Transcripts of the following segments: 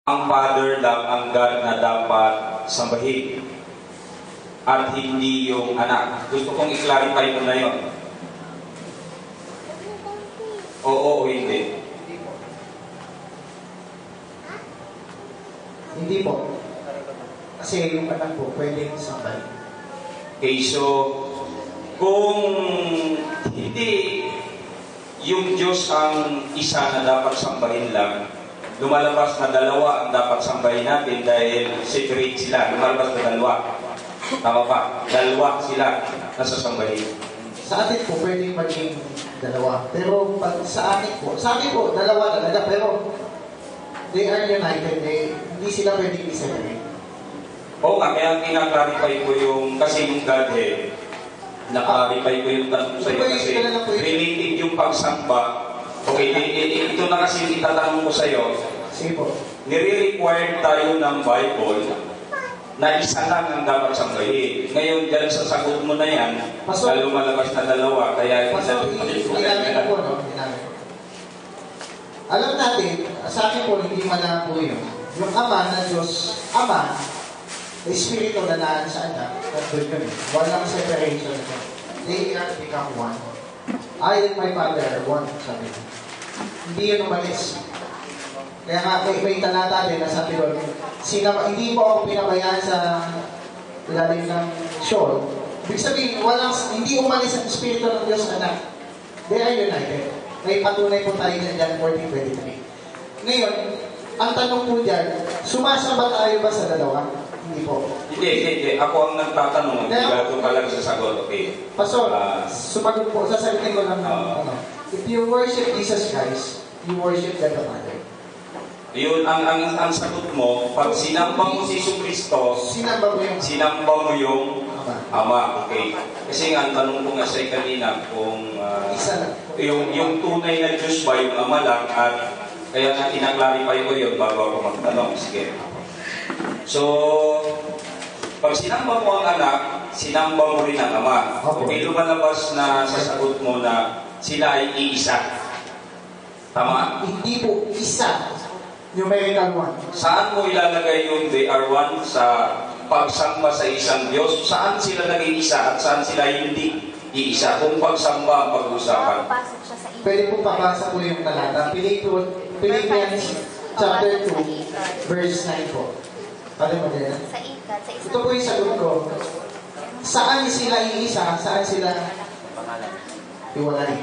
Ang Father lang ang God na dapat sambahin at hindi yung anak. Gusto kong i-clarify ko na yun. Oo o hindi? Hindi po. Kasi yung anak po, pwedeng sambahin. Okay, so, kung hindi yung Diyos ang isa na dapat sambahin lang, lumalabas na dalawa ang dapat sambahin natin dahil separate sila. Lumalabas na dalawa. Tama ba? Dalawa sila na sasambahin. Sa atin po, pwedeng maging dalawa. Pero pag sa akin po, dalawa talaga. Pero they are united. Hindi sila pwedeng i-separate. Oo nga, kaya kinaklarify ko yung, kasi yung Godhead, naklarify ko yung tanong sa'yo kasi related yung pagsamba. Okay, ito na kasi yung itatanong ko sa'yo. Sige po. Nire-require tayo ng Bible na isa lang ang dapat sambahin. Ngayon, dyan sa sagot mo na yan, lalo malabas na dalawa, kaya ginamit ko po, no? Alam natin, sa akin po, hindi man po yun. Yung Ama na Diyos, Ama, Espiritu na naan sa anak, nandun yun. Walang separation. They are become one. I and my Father are one, sabi ko. Hindi yun umalis. Kaya nga, may talata din na sabi doon, hindi mo ako pinabayaan sa ilalim ng shore. Ibig sabihin, hindi umalis ang Espiritu ng Diyos anak. They are united. May patunay po tayo na John 14:23. Ngayon, ang tanong po dyan, sumasamba tayo ba sa dalawa? Hindi po. Hindi. Ako ang nagtatanong. Hindi ba ito pala sa sagot? Okay. Pastor, sumagot po. Sasagutin ko lang if you worship Jesus Christ, you worship God the Father. Yun, ang sagot mo, pag sinamba mo si Jesucristo, sinamba mo yung Ama. Okay. Kasi nga, ang tanong ko nga sa'yo kanina, kung yung tunay na Diyos ba, yung Ama lang, at kaya nga tinaklarify ko yun bago ako magtanong. Sige. So, pag sinamba mo ang anak, sinamba mo rin ang Ama. Okay, lumalabas na sa sagot mo na sila ay iisa. Tama? Hindi po, isa. Numerical one. Saan mo ilalagay yung they are one sa pagsamba sa isang Diyos? Saan sila naging isa at saan sila hindi iisa? Kung pagsamba ang pag-usapan. Pwede po papasa po yung talata. Philippians chapter 2, verse 9 po. Alam mo din? Ito po yung sagot ko. Saan sila iisa? Saan sila iwalay?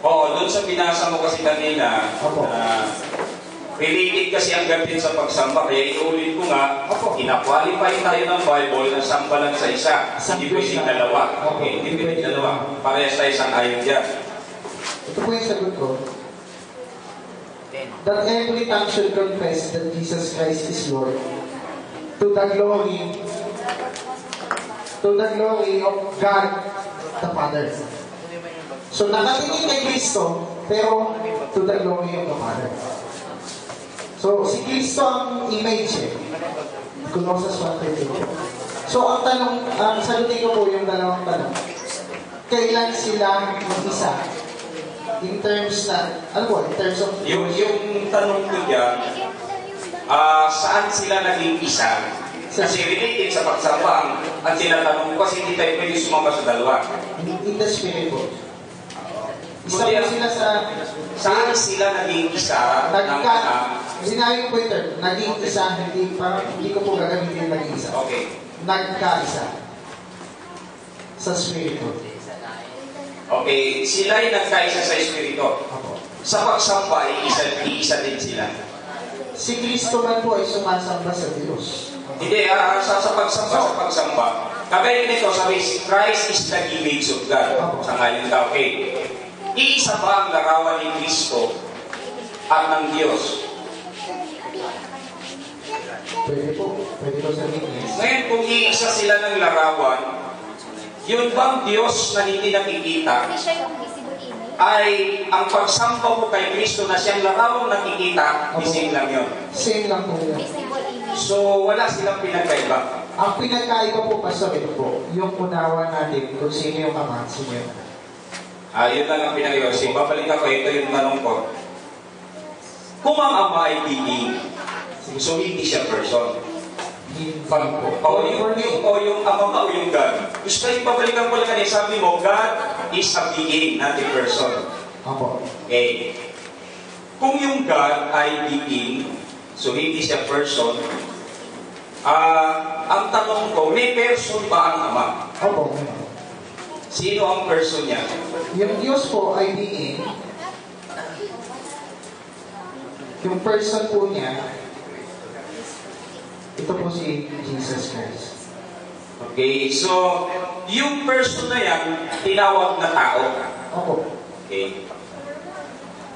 Oo, doon sa binasa mo kasi kanina, related kasi ang gapin sa pagsamba. Kaya iulit ko nga, ina-qualify tayo ng Bible na samba lang sa isa. Hindi pwedeng dalawa. Okay, hindi pwedeng dalawa. Parehas tayo isang ayon dyan. Ito po yung sagot ko. That every tongue should confess that Jesus Christ is Lord, to the glory of God the Father. So nakatingin kay Kristo, pero to the glory of the Father. So si Kristo ang image Colossians 1:13. So ang sagutin ko po yung dalawang tanong. Kailan sila mag-isa? In terms of... Yung tanong ko dyan, saan sila naging isa? Kasi related sa pagsamba, ang tinatanong ko kasi hindi tayo pwede sumamba sa dalawa. In the spirit po. Isa po sila sa... Saan sila naging isa? Sinabi ko po yung term, naging isa, hindi ko po gagamitin naging isa. Okay. Nagkaisa. Sa spirito. Okay, sila ay nagkaisa sa Espiritu. Sa pagsamba, iisa din sila. Si Kristo man po ay sumasamba sa Diyos. Hindi, sa pagsamba. Kagaya nito, sabi, Christ is the image of God. Sa ngayon ka, okay. Iisa ba ang larawan ni Kristo at ng Diyos? Pwede po sabihin. Ngayon, kung iisa sila ng larawan, yun bang Diyos na hindi nakikita ay ang pagsamba mo kay Kristo na siyang larawang nakikita, same lang yun. Same lang po yun. So, wala silang pinagkaiba. Ang pinagkaiba po, Pastor, ito po, yung unawa natin kung sino yung Ama, sino yung Anak. Yun lang ang pinagkaiba. Babalik ako, ito yung tanong ko. Kung ang Ama ay dinig, So, hindi siya person. Hindi po. O yung ama ba o yung God? Gusto ko pabalikan ko lang kanina, sabi mo, God is a being, not a person. Opo. Okay. Kung yung God ay being, so hindi siya person, ang tanong ko, may person ba ang ama? Opo. Sino ang person niya? Yung Diyos po ay being. Yung person po niya, ito po si Jesus Christ. Okay, so, yung person na yan, tinawag na tao. Opo. Okay.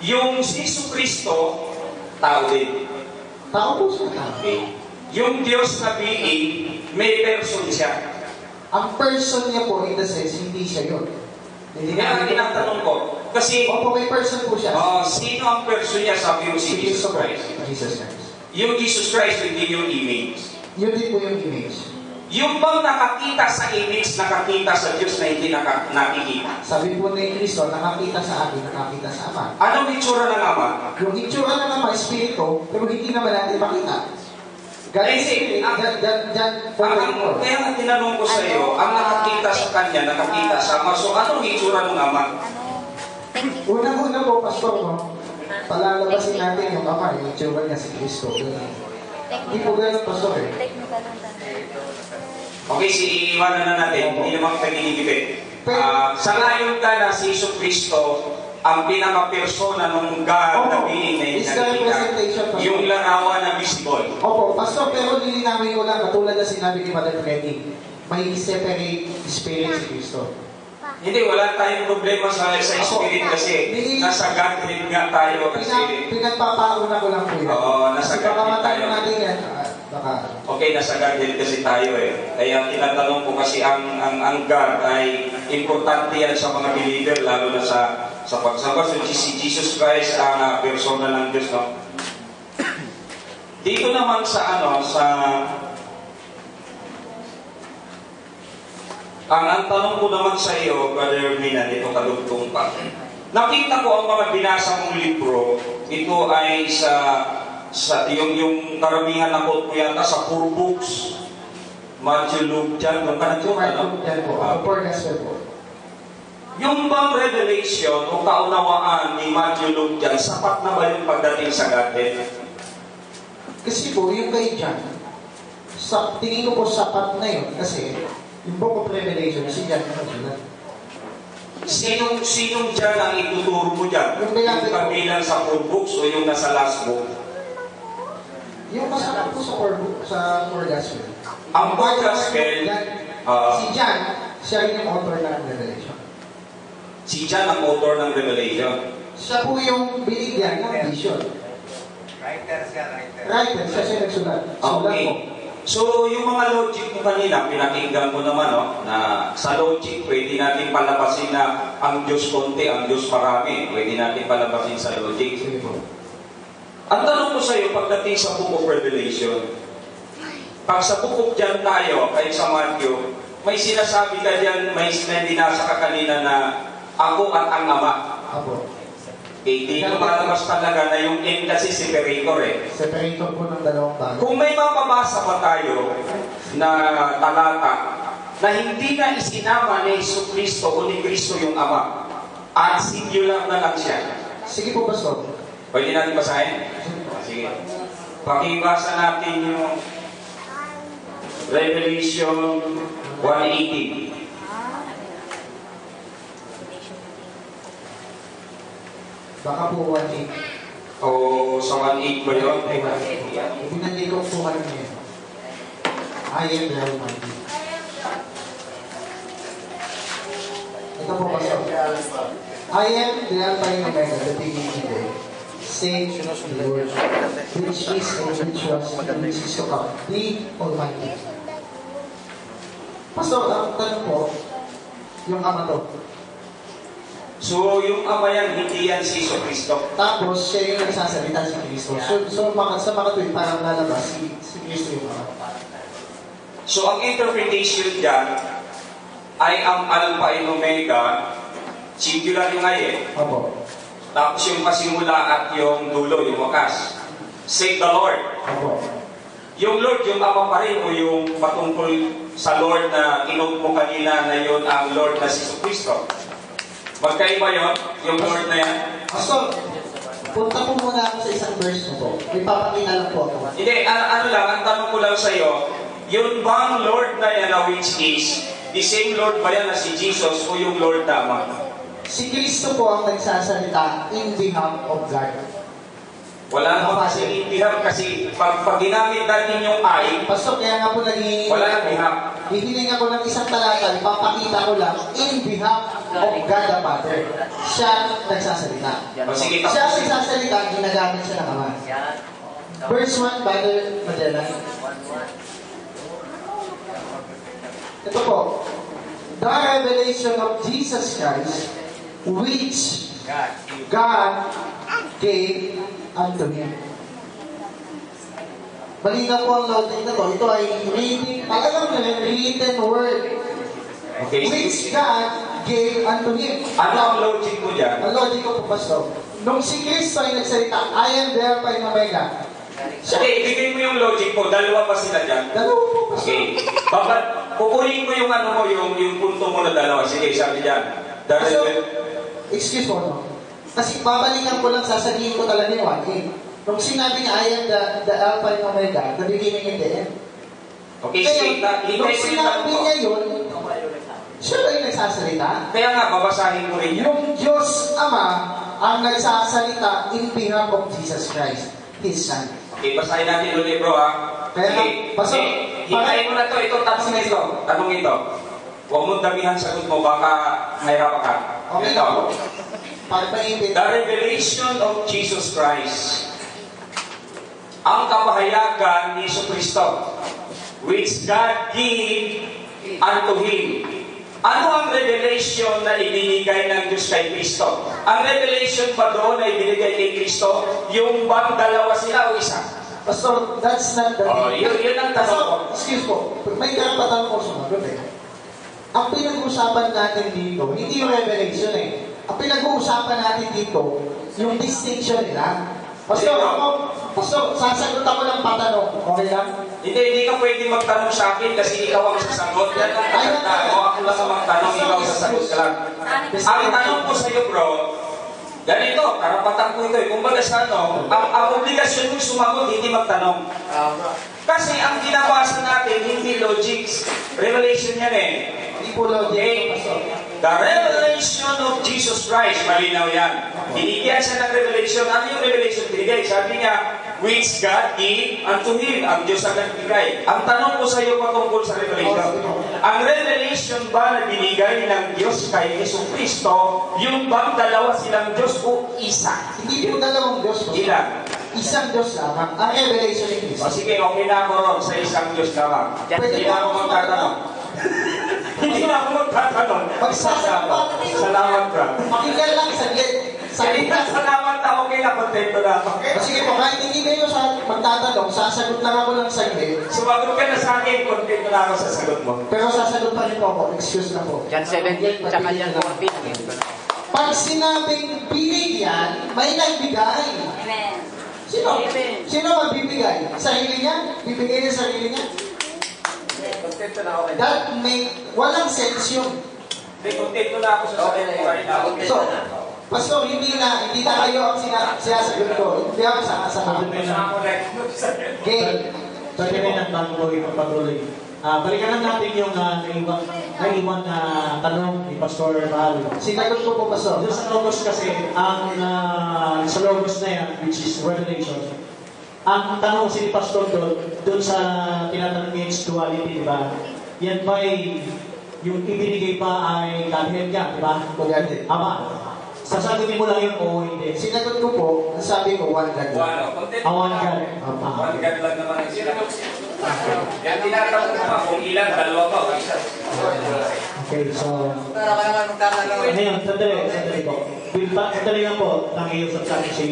Yung si Kristo, tao din. Tao po siya. Okay. Yung Diyos na being, may person siya. Ang person niya po, in the sense, hindi siya yun. Hindi Kaya ang tinatanong ko, kasi, Opo, may person po siya. sino ang person niya? Sabi mo si Jesus Christ. Jesus Christ. Yung Jesus Christ, hindi yung image. Yun din po yung image. Yung bang nakakita sa image, nakakita sa Diyos na hindi nakikita. Sabi po ni Cristo, nakakita sa akin, nakakita sa Ama. Anong itsura ng Ama? Yung itsura ng Ama, Espiritu, pero hindi naman natin makita. God is Spirit, Kaya nga tinanong ko sa iyo, ang nakakita sa Kanya, nakakita sa Ama. So anong itsura ng Ama? Unang-una po, Pastor, no? Palalabasin natin yung Ama, yung itsura niya si Cristo. Hindi po ganun, Pastor, eh. Okay, iiwanan na natin. Hindi naman kita ginigipit. Sa ngayon ka na si Iso Cristo, ang pinaka-persona ng God na being na Is the representation, Pastor. yung larawan na visible. Opo, Pastor, pero lilinawin ko lang, katulad na sinabi ni Mother Freddy, may separate spirit si Cristo. Hindi, wala tayong problema sa spirit kasi nasa Godhead nga tayo kasi. Pinagpapauna ko lang po yun. Oo, nasa Kasi baka Godhead tayo. matanong natin yan, baka. Okay, nasa Godhead kasi tayo eh. Kaya tinatanong ko kasi ang God ay importante yan sa mga believer, lalo na sa pagsamba. So si Jesus Christ ang persona ng Diyos, no? Dito naman sa ang tanong ko naman sa iyo, Brother Mina, dito kalugtong pa. Nakita ko ang mga binasa mong libro, ito ay yung karamihan na quote ko yata sa 4 books. Matthew, Luke, John, yung kanatyo, yung bang revelation o kaunawaan ni Matthew, Luke, John, sapat na ba yung pagdating sa Godhead? Kasi po, yung kay John, tingin ko po sapat na yun kasi yung Book of Revelation, si John na nagsulat. Sinong John ang ituturo mo dyan? Yung kabilang sa 4 books o yung nasa last book? Yung kasama po sa 4 Gospel. Ang 4 Gospel, si John, siya rin yung author ng Revelation. Si John ang author ng Revelation. Siya po yung binigyan ng vision. Writer, siya nagsulat. Okay. So, yung mga logic mo kanina, pinakinggan mo naman, no, na sa logic, pwede natin palabasin na ang Diyos konti, ang Diyos marami. Pwede natin palabasin sa logic. Ang tanong ko sa iyo, pagdating sa Book of Revelation, pag sa Book of John tayo, kahit sa Matthew, may sinasabi ka dyan, may binasa ka kanina na ako at ang Ama. Apo. Dito malabas talaga na yung end kasi separator eh. Separator po ng dalawang bagay. Kung may mapabasa pa tayo na talata na hindi na isinama ni Iso Kristo o ni Kristo yung Ama, at singular na lang siya. Sige po, Pastor. Pwede natin basahin? Sige. Pakibasa natin yung Revelation 1:18. Baka po 1:8. O sa 1:8 ba yun? Pinanli ko po kayo niya. I am the Almighty. Ito po, Pastor. I am the Alpha and Omega, the beginning and the end. Say, the Lord, which is and which was and which is to come, the Almighty. Pastor, ang tanong po, yung Ama to. So, yung Ama yan, hindi yan si Iso Kristo. Tapos, siya yung nagsasalita si Kristo. So sa mga tuwing parang lalabas, si Kristo yung Ama. So, ang interpretation dyan ay ang Alpha and Omega, singular yung ay eh. Opo. Tapos yung pasimula at yung dulo, yung wakas. Say the Lord. Opo. Yung Lord, yung Ama pa rin o yung patungkol sa Lord na kinod mo kanina na yun ang Lord na si Kristo? Magkaiba yun? Yung Lord na yan? Pastor, punta po muna ako sa isang verse mo po. May papakita lang po ako. Hindi, ano lang, ang tanong ko lang sa iyo, yun bang Lord na yan na which is, the same Lord ba yan na si Jesus o yung Lord na Ama? Si Kristo po ang nagsasalita in behalf of God. Wala naman kasi ibiham kasi pag ginamit natin yung I, Pastor, kaya nga po wala nang biham. hihiling ako ng isang talata, ipapakita ko lang in behalf of God the Father. Siya nagsasalita. O sige, Siya tapos. nagsasalita, ginagamit siya ng Ama. Verse 1, Brother Magellan. Ito po. The revelation of Jesus Christ, which God gave unto Him. Malinaw po ang logic na to. Ito ay reading, talagang written word. Okay. Which God gave unto Him. Ano ang logic mo dyan? Ang logic ko po, Pastor. Nung si Kristo ay nagsalita, I am the Alpha and Omega. Okay, ibigay mo yung logic mo. Dalawa pa sila dyan. Dalawa po, Pastor. Okay. Kukunin ko yung ano mo, yung punto mo na dalawa. Sige, sabi dyan. Excuse mo, no? Kasi babalikan ko lang, sasabihin ko talaga yung 1. Nung sinabi niya, I am the Alpha and Omega, the beginning and the end. Okay, Kaya, sige. nung sinabi niya yun, siya ba yung nagsasalita? Kaya nga, babasahin ko rin yan. Yung Diyos Ama ang nagsasalita in behalf of Jesus Christ, His Son. Okay, basahin natin ulit bro ha. Kaya nga, basta, hintayin mo na to. Ito, tanong ito. Huwag mong damihan sagot mo, baka mahirapan ka. Okay Ito. na po. Pagpaipit. The revelation of Jesus Christ. Ang kapahayagan ni Kristo, which God gave unto Him. Ano ang revelation na ibinigay ng Diyos kay Kristo? Ang revelation ba doon na ibinigay kay Kristo? Yung bang dalawa sila o isa? Pastor, that's not the... Yun ang tanong ko. Excuse po, may karapatan ko sumagot eh. Ang pinag-uusapan natin dito, hindi yung revelation eh. Ang pinag-uusapan natin dito, yung distinction nila. Pastor, sasagot ako ng patanong. Okay lang? Hindi ka pwede magtanong sa akin kasi ikaw ang sasagot. Yan ang katanda mo. Ako lang ang magtanong, ikaw ang sasagot ka lang. Ang tanong ko sa iyo, bro, ganito, karapatan ko ito eh. Kumbaga sa ano, ang obligasyon mo sumagot, hindi magtanong. Kasi ang binabasa natin, hindi logics. Revelation yan eh. Hindi po logic. Okay? The revelation of Jesus Christ, malinaw yan. Binigyan siya ng revelation. Ano yung revelation binigay? Sabi niya, which God gave unto Him. Ang Diyos ang nagbigay. Ang tanong ko sa iyo patungkol sa revelation. Ang revelation ba na binigay ng Diyos kay Yesu Kristo, yung bang dalawa silang Diyos o isa? Hindi po dalawang Diyos. Pastor. Ilan? Isang Diyos lamang. Ang revelation ni Cristo. O sige, okay na ako ron sa isang Diyos lamang. Hindi na ako magtatanong. Hindi na ako magtatanong. Salamat ka. Pakinggan lang saglit. Saglit na salamat na okay na, kontento na ako. Sige po, kahit hindi kayo magtatanong, sasagot lang ako ng saglit. Sumagot ka na sa akin, kontento na ako sa sagot mo. Pero sasagot pa rin po ako. Excuse na po. John 17, tsaka John 14. Pag sinabing binigyan, may nagbigay. Amen. Sino? Amen. Sino magbibigay? Sarili niya? Bibigay niya sarili niya? Kontento na ako. That walang sense yun. Hindi, kontento na ako sa sagot mo right now. So, Pastor, hindi na kayo ang sinasagot ko. Hindi ako sasagot. Okay. Pwede rin ang bago ko ipagpatuloy. Balikan lang natin yung naiwan na tanong ni Pastor Mahal. Sinagot ko po, Pastor. Doon sa Logos kasi, sa Logos na yan, which is Revelation, ang tanong si Pastor doon sa tinatanong niya is duality, di ba? Yan ba yung ibinigay pa ay Godhead ka, di ba? Godhead. Ama. Sasagutin mo lang yun o hindi. Sinagot ko po, sabi ko, one God. Awan God. One God lang naman ang sinagot. Yan tinatanong ko pa kung ilan, dalawa pa o isa. Okay, so... Para ka naman magtatanong. Ngayon, sandali po. Sandali lang po, nakiusap sa akin si